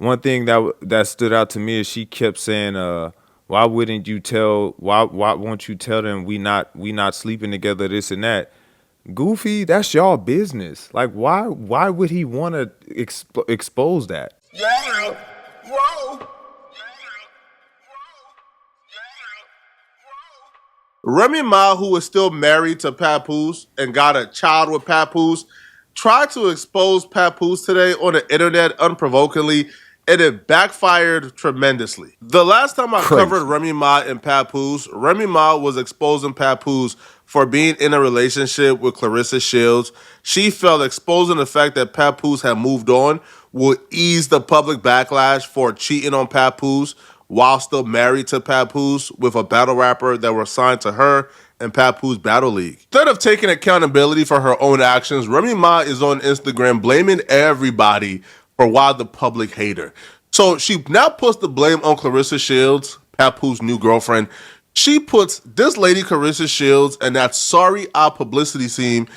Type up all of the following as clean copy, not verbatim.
one thing that stood out to me is she kept saying, why wouldn't you tell? Why won't you tell them we not sleeping together? This and that. Goofy, that's y'all business. Like, why would he want to expose that? Yeah, whoa. Remy Ma, who is still married to Papoose and got a child with Papoose, tried to expose Papoose today on the internet unprovokingly, and it backfired tremendously. The last time I covered Remy Ma and Papoose, Remy Ma was exposing Papoose for being in a relationship with Clarissa Shields. She felt exposing the fact that Papoose had moved on would ease the public backlash for cheating on Papoose while still married to Papoose with a battle rapper that were signed to her and Papoose Battle League. Instead of taking accountability for her own actions, Remy Ma is on Instagram blaming everybody for why the public hate her. So she now puts the blame on Clarissa Shields, Papoose' new girlfriend. She puts this lady Clarissa Shields and that sorry publicity team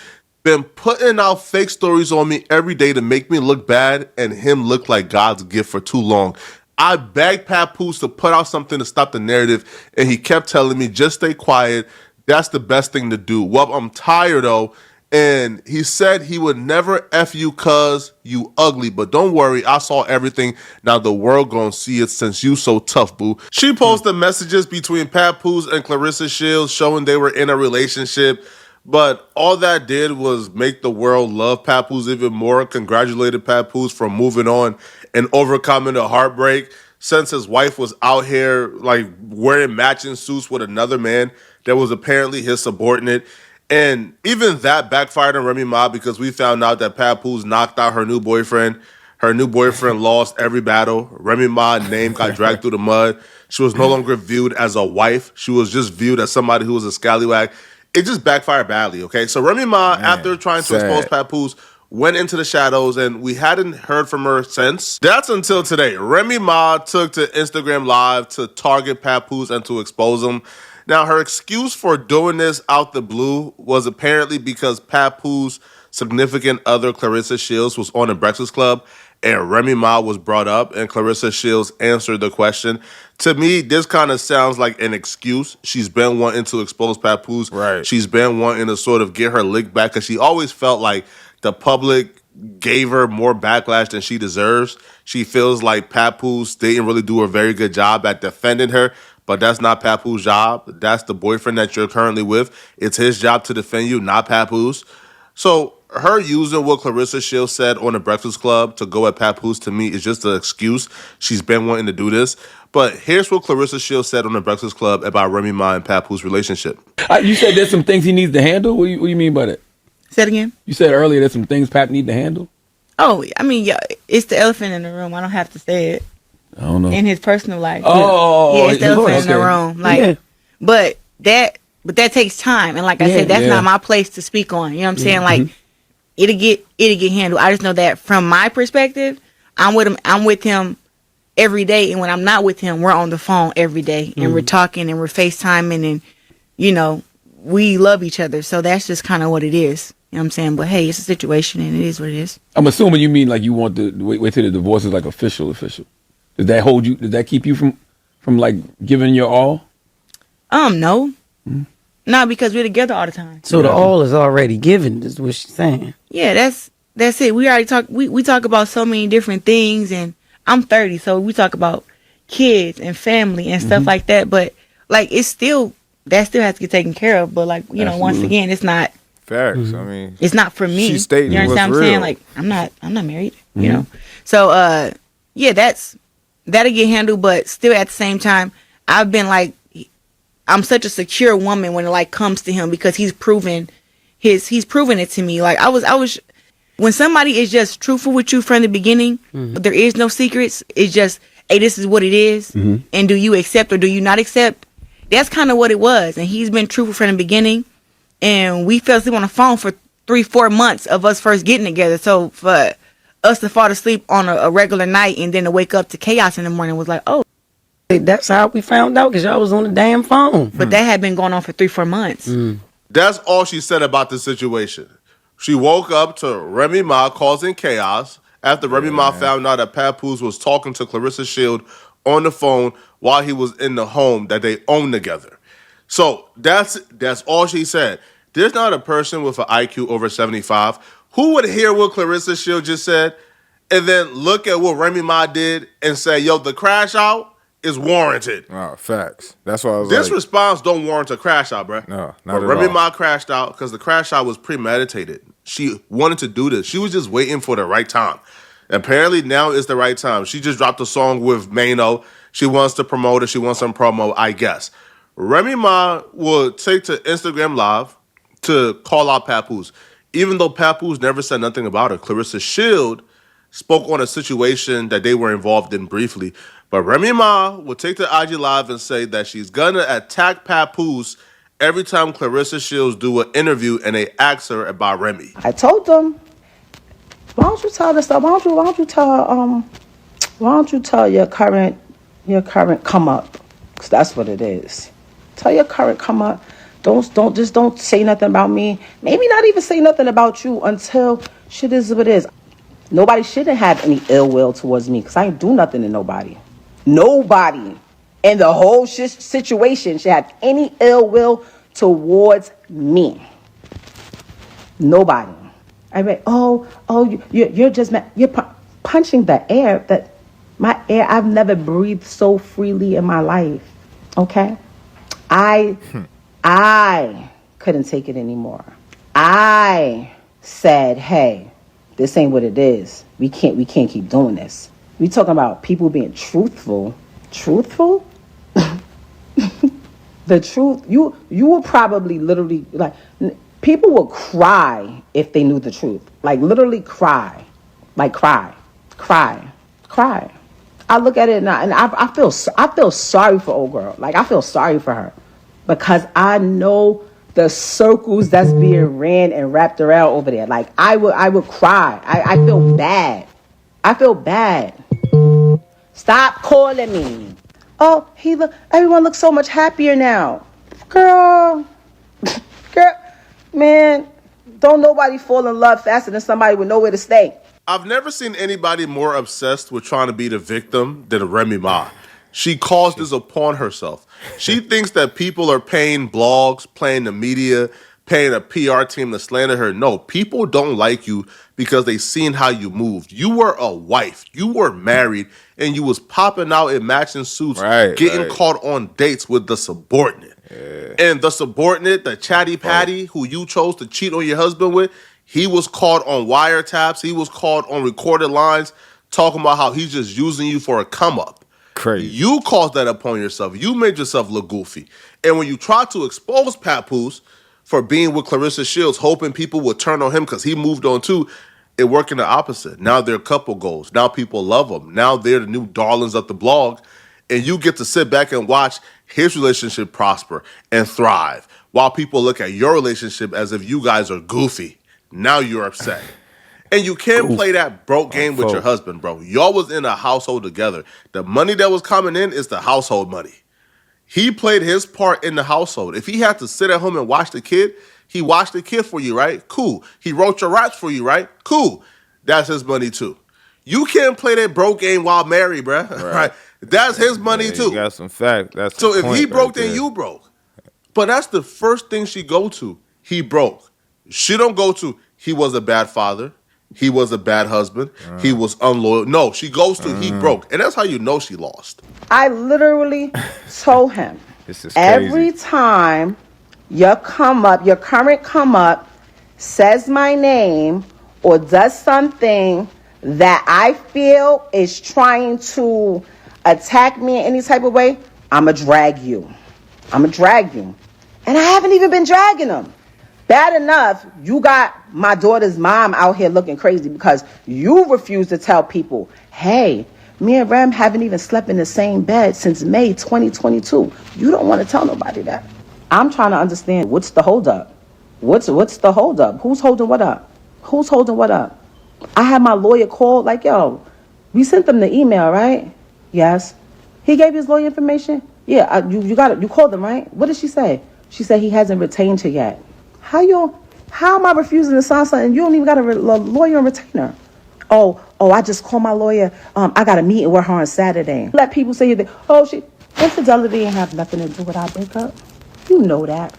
been putting out fake stories on me every day to make me look bad and him look like God's gift for too long. I begged Papoose to put out something to stop the narrative, and he kept telling me, just stay quiet. That's the best thing to do. Well, I'm tired, though, and he said he would never F you cuz you ugly, but don't worry, I saw everything. Now the world gonna see it since you so tough, boo. She posted messages between Papoose and Clarissa Shields showing they were in a relationship, but all that did was make the world love Papoose even more, congratulated Papoose for moving on and overcoming the heartbreak since his wife was out here like wearing matching suits with another man that was apparently his subordinate. And even that backfired on Remy Ma because we found out that Papoose knocked out her new boyfriend. Her new boyfriend lost every battle. Remy Ma's name got dragged through the mud. She was no longer viewed as a wife. She was just viewed as somebody who was a scallywag. It just backfired badly, okay? So Remy Ma, after trying to expose Papoose, went into the shadows, and we hadn't heard from her since. That's until today. Remy Ma took to Instagram Live to target Papoose and to expose him. Now, her excuse for doing this out the blue was apparently because Papoose' significant other, Clarissa Shields, was on the Breakfast Club, and Remy Ma was brought up, and Clarissa Shields answered the question. To me, this kind of sounds like an excuse. She's been wanting to expose Papoose. Right. She's been wanting to sort of get her lick back because she always felt like the public gave her more backlash than she deserves. She feels like Papoose didn't really do a very good job at defending her, but that's not Papoose' job. That's the boyfriend that you're currently with. It's his job to defend you, not Papoose. So her using what Clarissa Shields said on the Breakfast Club to go at Papoose, to me, is just an excuse. She's been wanting to do this. But here's what Clarissa Shields said on the Breakfast Club about Remy Ma and Papoose' relationship. You said there's some things he needs to handle? What do you mean by that? Say it again? You said earlier there's some things Pap need to handle? Oh, I mean, yeah, it's the elephant in the room. I don't have to say it. I don't know. In his personal life. Oh, yeah, it's the elephant in the room. Like, but that takes time. And like I said, that's not my place to speak on. You know what I'm saying? Like, it'll get handled. I just know that from my perspective, I'm with him every day, and when I'm not with him, we're on the phone every day, and we're talking and we're FaceTiming, and you know, we love each other. So that's just kind of what it is. You know what I'm saying? But hey, it's a situation, and it is what it is. I'm assuming you mean like you want to wait till the divorce is like official. Does that hold you? Does that keep you from like giving your all? No. No, because we're together all the time. So the all is already given, is what she's saying. Yeah, that's it. We already talk. We talk about so many different things, and I'm 30, so we talk about kids and family and stuff like that. But like, that still has to get taken care of. But like, you know, once again, it's not. Facts. I mean, it's not for me. She's stating you understand what I'm saying? Like, I'm not married. You know. So yeah, that'll get handled. But still, at the same time, I've been like, I'm such a secure woman when it like comes to him, because he's proven it to me. Like I was when somebody is just truthful with you from the beginning, there is no secrets. It's just, hey, this is what it is, and do you accept or do you not accept? That's kind of what it was. And he's been truthful from the beginning, and we fell asleep on the phone for 3-4 months of us first getting together. So for us to fall asleep on a regular night and then to wake up to chaos in the morning was like, oh. That's how we found out, because y'all was on the damn phone. But that had been going on for 3-4 months. That's all she said about the situation. She woke up to Remy Ma causing chaos after Remy Ma found out that Papoose was talking to Clarissa Shield on the phone while he was in the home that they owned together. So that's all she said. There's not a person with an IQ over 75 who would hear what Clarissa Shield just said and then look at what Remy Ma did and say, yo, the crash out is warranted. Oh, facts. That's why I was This like, response don't warrant a crash out, bruh. No, not but at Remy all. Ma crashed out because the crash out was premeditated. She wanted to do this. She was just waiting for the right time. Apparently now is the right time. She just dropped a song with Mano. She wants to promote it. She wants some promo, I guess. Remy Ma will take to Instagram Live to call out Papoose. Even though Papoose never said nothing about her, Clarissa Shield spoke on a situation that they were involved in briefly. But Remy Ma will take to IG Live and say that she's gonna attack Papoose every time Clarissa Shields do an interview and they ask her about Remy. I told them, why don't you tell this stuff? Why don't you tell your current come up? Because that's what it is. Tell your current come up. Don't say nothing about me. Maybe not even say nothing about you until shit is what it is. Nobody shouldn't have any ill will towards me because I ain't do nothing to nobody. Nobody in the whole situation should have any ill will towards me. Nobody. I mean, you're just mad. You're punching the air. That my air. I've never breathed so freely in my life. Okay, I couldn't take it anymore. I said, hey, this ain't what it is. We can't keep doing this. We talking about people being truthful. Truthful? The truth. You will probably literally like people will cry if they knew the truth. Like literally cry. Like cry. I look at it now and I feel sorry for old girl. Like I feel sorry for her. Because I know the circles that's being ran and wrapped around over there. Like I would cry. I feel bad. Stop calling me. Oh, everyone looks so much happier now. Girl, man, don't nobody fall in love faster than somebody with nowhere to stay. I've never seen anybody more obsessed with trying to be the victim than Remy Ma. She caused this upon herself. She thinks that people are paying blogs, paying the media, paying a PR team to slander her. No, people don't like you because they seen how you moved. You were a wife. You were married, and you was popping out in matching suits, getting caught on dates with the subordinate. Yeah. And the subordinate, the chatty patty who you chose to cheat on your husband with, he was caught on wiretaps. He was caught on recorded lines talking about how he's just using you for a come-up. Crazy. You caused that upon yourself. You made yourself look goofy. And when you try to expose Papoose for being with Clarissa Shields, hoping people would turn on him because he moved on too, it worked in the opposite. Now they're couple goals. Now people love them. Now they're the new darlings of the blog. And you get to sit back and watch his relationship prosper and thrive while people look at your relationship as if you guys are goofy. Now you're upset. And you can't play that broke game with your husband, bro. Y'all was in a household together. The money that was coming in is the household money. He played his part in the household. If he had to sit at home and watch the kid, he watched the kid for you, right? Cool. He wrote your raps for you, right? Cool. That's his money too. You can't play that broke game while married, bro. Right? That's his money too. You got some fact. That's so if he broke, right then you broke. But that's the first thing she go to. He broke. She don't go to, he was a bad father. He was a bad husband. He was unloyal. No, she goes to he broke. And that's how you know she lost. I literally told him, this is every time your current come up says my name or does something that I feel is trying to attack me in any type of way, I'ma drag you. And I haven't even been dragging them. Bad enough, you got my daughter's mom out here looking crazy because you refuse to tell people, hey, me and Rem haven't even slept in the same bed since May 2022. You don't want to tell nobody that. I'm trying to understand what's the holdup. What's the holdup? Who's holding what up? I had my lawyer call like, yo, we sent them the email, right? Yes. He gave his lawyer information? Yeah, you got it. You called him, right? What did she say? She said he hasn't retained her yet. How am I refusing to sign something? You don't even got a lawyer and retainer. Oh, I just called my lawyer. I got a meeting with her on Saturday. Let people say that, infidelity ain't have nothing to do with our breakup. You know that.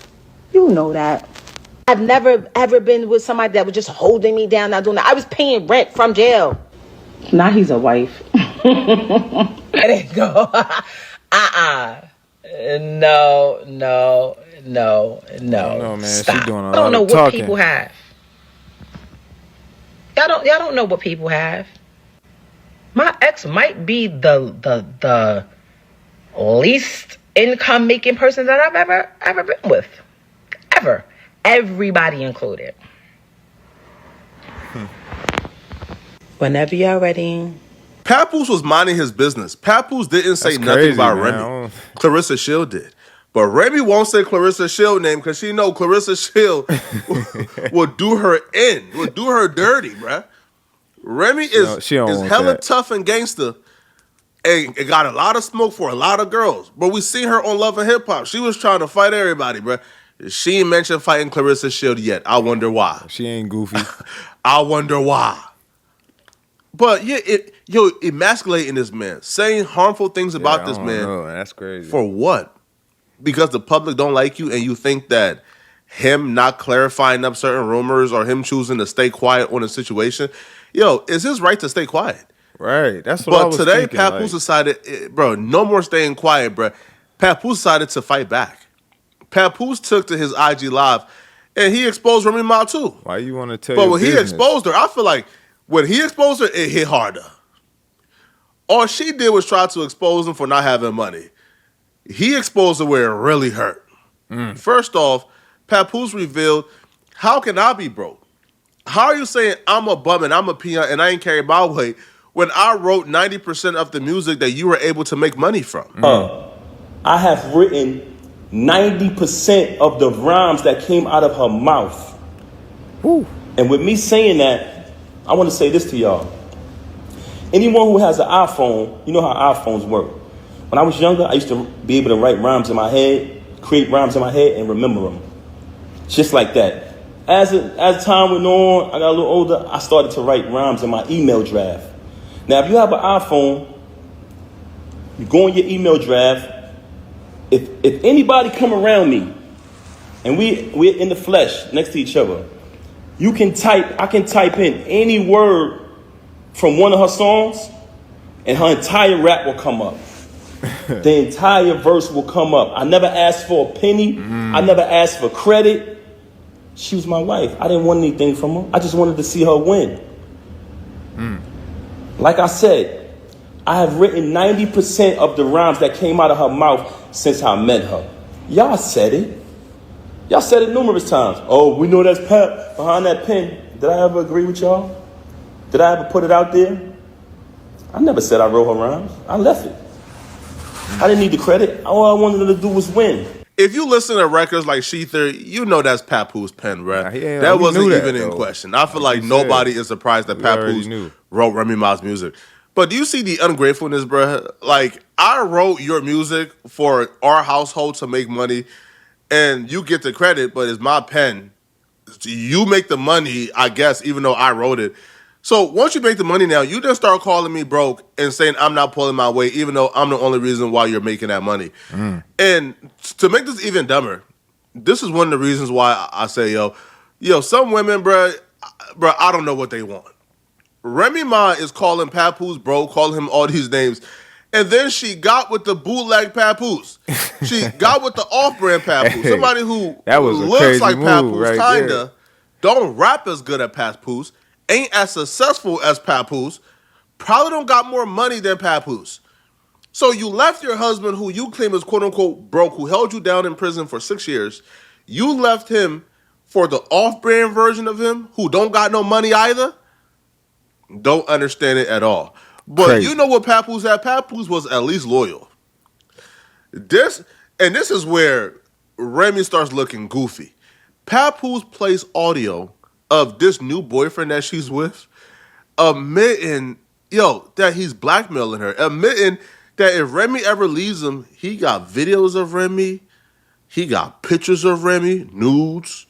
I've never ever been with somebody that was just holding me down, not doing that. I was paying rent from jail. Now he's a wife. There you go. No. No, man. Stop. She doing a I don't lot know of what talking. people have. Y'all don't know what people have. My ex might be the least income making person that I've ever been with. Ever. Everybody included. Whenever you're ready. Papoose was minding his business. Papoose didn't say That's nothing crazy, about man. Remy. Clarissa Shield did. But Remy won't say Clarissa Shield name because she know Clarissa Shield will do her in, will do her dirty, bruh. Remy is she don't want hella that. tough and gangster and got a lot of smoke for a lot of girls. But we seen her on Love and Hip Hop. She was trying to fight everybody, bruh. She ain't mentioned fighting Clarissa Shield yet. I wonder why. She ain't goofy. I wonder why. But yeah, emasculating this man, saying harmful things about this man. No, that's crazy. For what? Because the public don't like you and you think that him not clarifying up certain rumors or him choosing to stay quiet on a situation, it's his right to stay quiet. Right. That's what I But was today, thinking. Papoose decided, bro, no more staying quiet, bro. Papoose decided to fight back. Papoose took to his IG Live and he exposed Remy Ma too. Why you want to tell But your when he business? exposed her, I feel like when he exposed her, it hit harder. All she did was try to expose him for not having money. He exposed her where it really hurt. First off, Papoose revealed, how can I be broke? How are you saying I'm a bum and I'm a peon and I ain't carry my weight when I wrote 90% of the music that you were able to make money from? I have written 90% of the rhymes that came out of her mouth. Woo. And with me saying that, I want to say this to y'all. Anyone who has an iPhone, you know how iPhones work. When I was younger, I used to be able to write rhymes in my head, create rhymes in my head, and remember them. Just like that. As time went on, I got a little older, I started to write rhymes in my email draft. Now, if you have an iPhone, you go in your email draft. If anybody come around me, and we're in the flesh next to each other, I can type in any word from one of her songs, and her entire rap will come up. The entire verse will come up. I never asked for a penny. I never asked for credit. She was my wife. I didn't want anything from her. I just wanted to see her win. Like I said, I have written 90% of the rhymes that came out of her mouth since I met her. Y'all said it. Y'all said it numerous times. Oh, we know that's Pep behind that pen. Did I ever agree with y'all? Did I ever put it out there? I never said I wrote her rhymes. I left it. I didn't need the credit. All I wanted her to do was win. If you listen to records like Sheether, you know that's Papoose pen, bro. That we wasn't knew that, even in though. question. I feel Like like you nobody said, is surprised that we already Papoose knew. wrote Remy Ma's music. But do you see the ungratefulness, bro? Like, I wrote your music for our household to make money, and you get the credit, but it's my pen. You make the money, I guess, even though I wrote it. So once you make the money now, you just start calling me broke and saying I'm not pulling my weight, even though I'm the only reason why you're making that money. And to make this even dumber, this is one of the reasons why I say, some women, bro, I don't know what they want. Remy Ma is calling Papoose bro, calling him all these names. And then she got with the bootleg Papoose. She got with the off-brand Papoose. Somebody who That was a looks crazy like move Papoose, right kinda, there. don't rap as good as Papoose, ain't as successful as Papoose, probably don't got more money than Papoose. So you left your husband, who you claim is quote-unquote broke, who held you down in prison for 6 years. You left him for the off-brand version of him, who don't got no money either. Don't understand it at all. But Crazy. you know what Papoose had? Papoose was at least loyal. This is where Remy starts looking goofy. Papoose plays audio of this new boyfriend that she's with, admitting, that he's blackmailing her, admitting that if Remy ever leaves him, he got videos of Remy, he got pictures of Remy, nudes,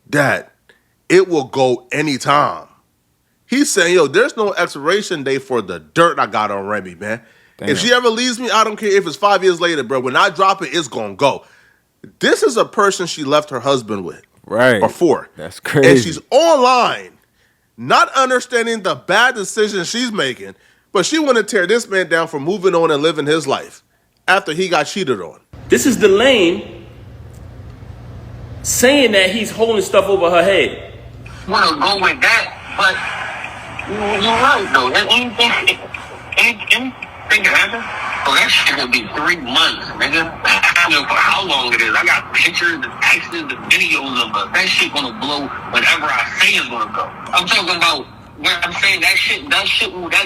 that it will go anytime. He's saying, yo, there's no expiration date for the dirt I got on Remy, man. Damn. If she ever leaves me, I don't care if it's 5 years later, bro. When I drop it, it's going to go. This is a person she left her husband with. Right. Or for. That's crazy. And she's online, not understanding the bad decisions she's making, but she want to tear this man down for moving on and living his life after he got cheated on. This is the lane saying that he's holding stuff over her head. Want to go with that, but you're right though. Anything can happen. Oh, that shit gonna be 3 months, nigga. I don't know for how long it is. I got pictures, the texts, the videos of it. That shit gonna blow whenever I say it's gonna go. I'm talking about when I'm saying that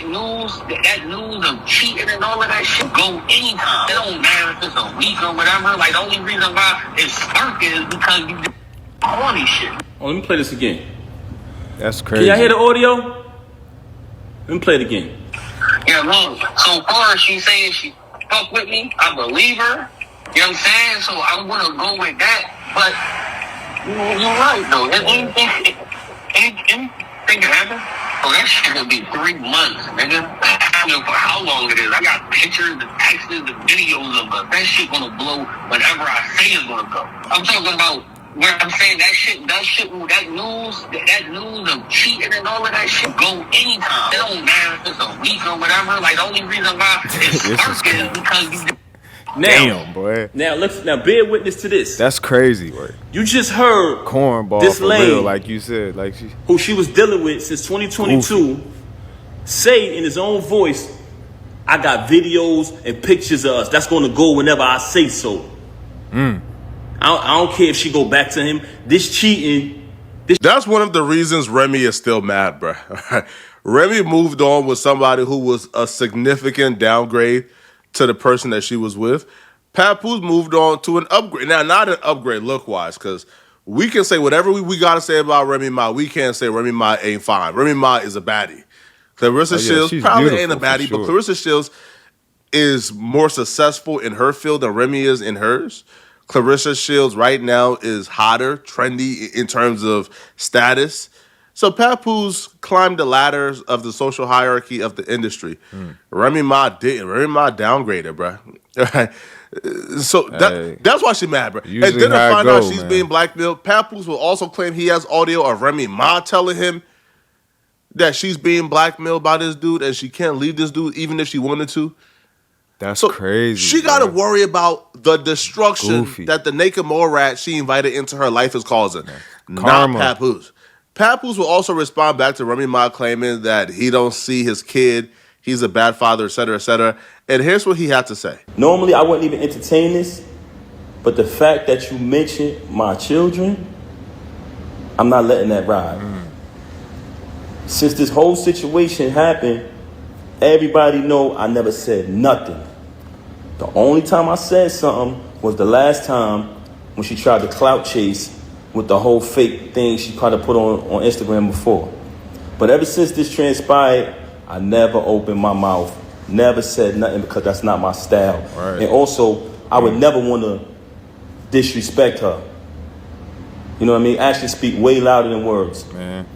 news of cheating and all of that shit go anytime. It don't matter if it's a week or whatever. Like the only reason why it's sparking is because you corny shit. Oh, let me play this again. That's crazy. Can y'all hear the audio? Let me play it again. Yeah, well, so far she saying she fuck with me, I believe her. You know what I'm saying? So I'm gonna go with that. But you're right though. Anything can happen. Oh, that shit gonna be 3 months, nigga. I don't know for how long it is. I got pictures, the texts, the videos of it. That shit gonna blow whenever I say it's gonna go. I'm talking about when I'm saying that news of cheating and all of that shit go anytime. It don't matter if it's a week or whatever. Like the only reason why it's sparking is because you. Damn, boy. Now bear witness to this. That's crazy, boy. You just heard Cornball this for lane, real, like you said, like who she was dealing with since 2022, say in his own voice, "I got videos and pictures of us. That's gonna go whenever I say so." I don't care if she go back to him. This cheating. That's one of the reasons Remy is still mad, bro. Remy moved on with somebody who was a significant downgrade to the person that she was with. Papoose moved on to an upgrade. Now, not an upgrade look-wise, because we can say whatever we got to say about Remy Ma. We can't say Remy Ma ain't fine. Remy Ma is a baddie. Clarissa Shields probably ain't a baddie, but Clarissa Shields is more successful in her field than Remy is in hers. Clarissa Shields right now is hotter, trendy in terms of status. So Papoose climbed the ladders of the social hierarchy of the industry. Remy Ma didn't. Remy Ma downgraded, bro. So that's why she's mad, bro. And then to find out she's being blackmailed, Papoose will also claim he has audio of Remy Ma telling him that she's being blackmailed by this dude and she can't leave this dude even if she wanted to. That's crazy. She got to worry about the destruction that the naked mole rat she invited into her life is causing. Not Papoose. Papoose will also respond back to Remy Ma claiming that he don't see his kid, he's a bad father, etc., etc. And here's what he had to say. Normally, I wouldn't even entertain this, but the fact that you mentioned my children, I'm not letting that ride. Since this whole situation happened, everybody know I never said nothing. The only time I said something was the last time when she tried to clout chase with the whole fake thing she tried to put on Instagram before. But ever since this transpired, I never opened my mouth, never said nothing because that's not my style. Right. And also, I would never want to disrespect her. You know what I mean? Actions speak way louder than words. Man.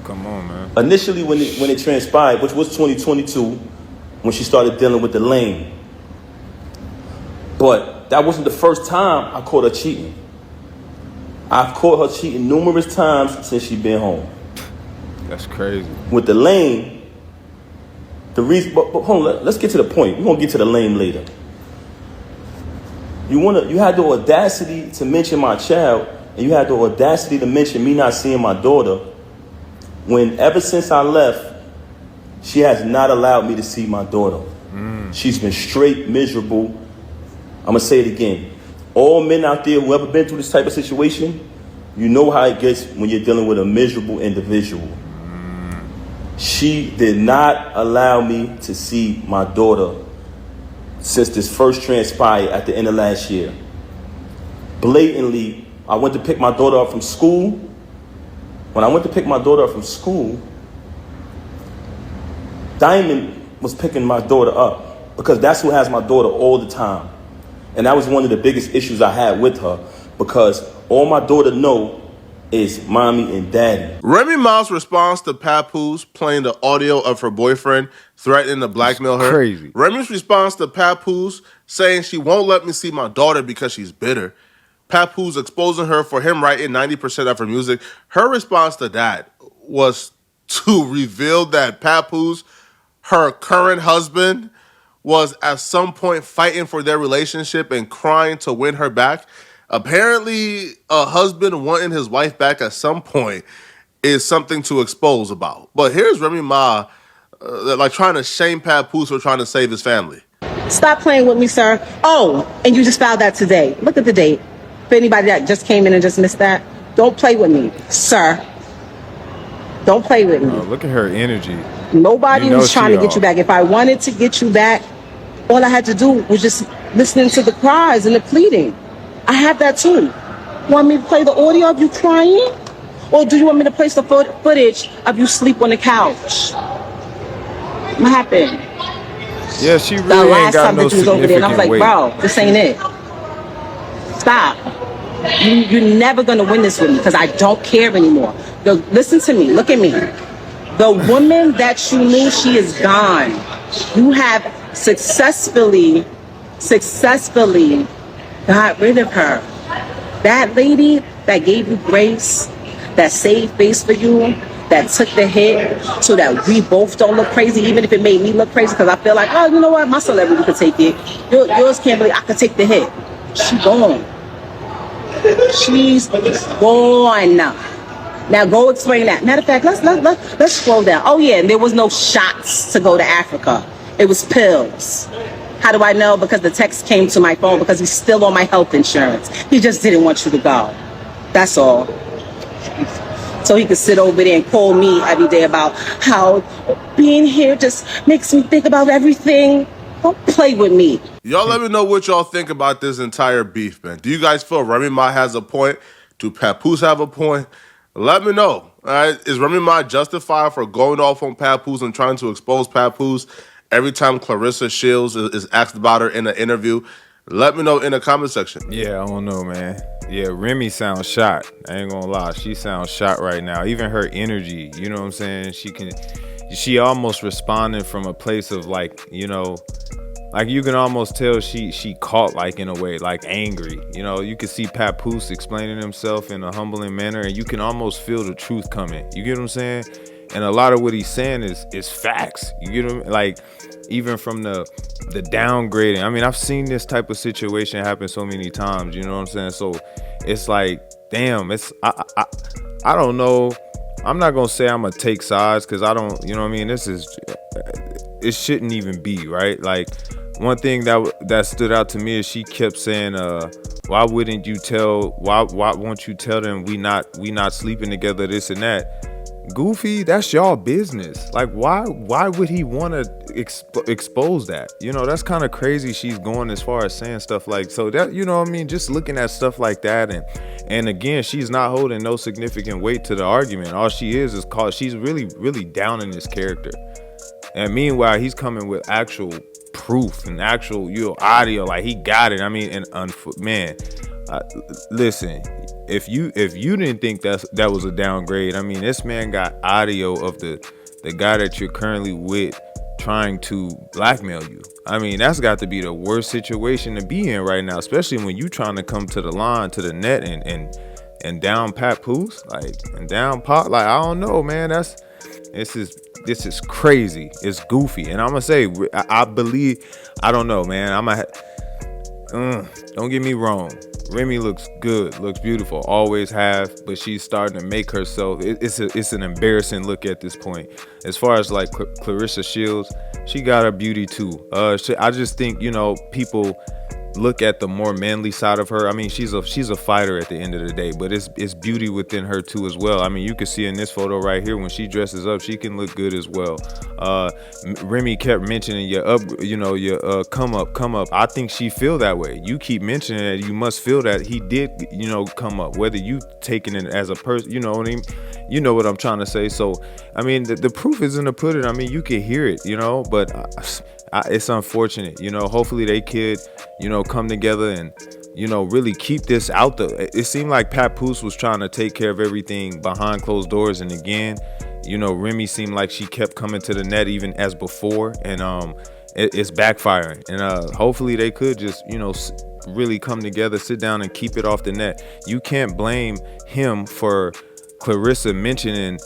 Come on, man. Initially, when it transpired, which was 2022, when she started dealing with the lane. But that wasn't the first time I caught her cheating. I've caught her cheating numerous times since she's been home. That's crazy. With the lane, the reason, but hold on, let's get to the point. We're gonna get to the lane later. You had the audacity to mention my child, and you had the audacity to mention me not seeing my daughter. When ever since I left, she has not allowed me to see my daughter. She's been straight miserable. I'm going to say it again. All men out there who ever been through this type of situation, you know how it gets when you're dealing with a miserable individual. She did not allow me to see my daughter since this first transpired at the end of last year. Blatantly, I went to pick my daughter up from school. When I went to pick my daughter up from school, Diamond was picking my daughter up because that's who has my daughter all the time. And that was one of the biggest issues I had with her because all my daughter know is mommy and daddy. Remy Ma's response to Papoose playing the audio of her boyfriend threatening to blackmail her. Crazy. Remy's response to Papoose saying she won't let me see my daughter because she's bitter. Papoose exposing her for him writing 90% of her music. Her response to that was to reveal that Papoose, her current husband, was at some point fighting for their relationship and crying to win her back. Apparently, a husband wanting his wife back at some point is something to expose about. But here's Remy Ma, like trying to shame Papoose for trying to save his family. Stop playing with me, sir. Oh, and you just filed that today. Look at the date. For anybody that just came in and just missed that, don't play with me, sir. Don't play with me. Oh, look at her energy. Nobody was trying to get you back. If I wanted to get you back, all I had to do was just listening to the cries and the pleading. I have that too. Want me to play the audio of you crying? Or do you want me to place the footage of you sleep on the couch? What happened? Yeah, she really The ain't last got time no that you was over there, and I was like, weight. bro, this ain't it. Stop. You're never going to win this with me because I don't care anymore. Listen to me. Look at me. The woman that you knew, she is gone. You have successfully got rid of her. That lady that gave you grace, that saved face for you, that took the hit so that we both don't look crazy, even if it made me look crazy, because I feel like, oh, you know what, my celebrity could take it. Yours can't believe I could take the hit. She's gone. She's gone. Now go explain that. Matter of fact, let's scroll down. Oh yeah, and there was no shots to go to Africa. It was pills. How do I know? Because the text came to my phone because he's still on my health insurance. He just didn't want you to go. That's all. So he could sit over there and call me every day about how being here just makes me think about everything. Don't play with me. Y'all let me know what y'all think about this entire beef, man. Do you guys feel Remy Ma has a point? Do Papoose have a point? Let me know. All right? Is Remy Ma justified for going off on Papoose and trying to expose Papoose every time Clarissa Shields is asked about her in an interview? Let me know in the comment section. Yeah, I don't know, man. Yeah, Remy sounds shot. I ain't gonna lie. She sounds shot right now. Even her energy, you know what I'm saying? She almost responding from a place of like, you know, like you can almost tell she caught like in a way, like angry. You know, you can see Papoose explaining himself in a humbling manner and you can almost feel the truth coming. You get what I'm saying? And a lot of what he's saying is facts. You get what I'm like? Even from the downgrading. I mean, I've seen this type of situation happen so many times. You know what I'm saying? So it's like, damn. I don't know. I'm not gonna say I'm gonna take sides because I don't. You know what I mean? It shouldn't even be right. Like one thing that stood out to me is she kept saying, "Why wouldn't you tell? Why won't you tell them we not sleeping together? This and that." Goofy, that's y'all business. Like, why would he want to expose that? You know, that's kind of crazy. She's going as far as saying stuff like, so that, you know what I mean? Just looking at stuff like that. And again, she's not holding no significant weight to the argument. All she is she's really, really down in this character. And meanwhile, he's coming with actual proof and actual, you know, audio. Like, he got it. I mean, and man, listen, if you didn't think that was a downgrade, I mean, this man got audio of the guy that you're currently with trying to blackmail you. I mean, that's got to be the worst situation to be in right now, especially when you trying to come to the line, to the net and down Papoose, like, and down Pop. Like, I don't know, man. This is crazy. It's goofy. And I'm gonna say, I believe, I don't know, man. Don't get me wrong. Remy looks good, looks beautiful, always have, but she's starting to make herself. It's an embarrassing look at this point. As far as like Clarissa Shields, she got her beauty too. I just think, you know, people look at the more manly side of her. I mean, she's a fighter at the end of the day, but it's beauty within her too as well. I mean, you can see in this photo right here, when she dresses up, she can look good as well. Remy kept mentioning your come up. I think she feel that way. You keep mentioning that, you must feel that he did, you know, come up, whether you taking it as a person, you know what I mean? You know what I'm trying to say. So, I mean, the proof is in the pudding. I mean, you can hear it, you know, but it's unfortunate, you know. Hopefully they could, you know, come together and, really keep this out it seemed like Papoose was trying to take care of everything behind closed doors, and again, Remy seemed like she kept coming to the net even as before, and it's backfiring. And hopefully they could just really come together, sit down, and keep it off the net. You can't blame him for Clarissa mentioning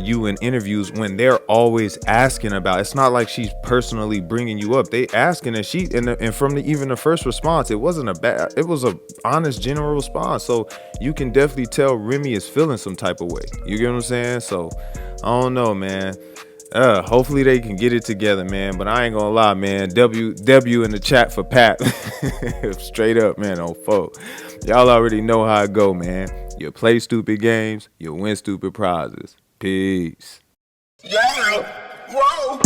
you in interviews when they're always asking about. It's not like she's personally bringing you up. They asking, and and from even the first response, it wasn't it was a honest general response. So you can definitely tell Remy is feeling some type of way. You get what I'm saying? So I don't know, man. Hopefully they can get it together, man. But I ain't gonna lie, man. W in the chat for Pat. Straight up, man, on foe. Y'all already know how it go, man. You play stupid games, you win stupid prizes. Peace. Yeah. Whoa.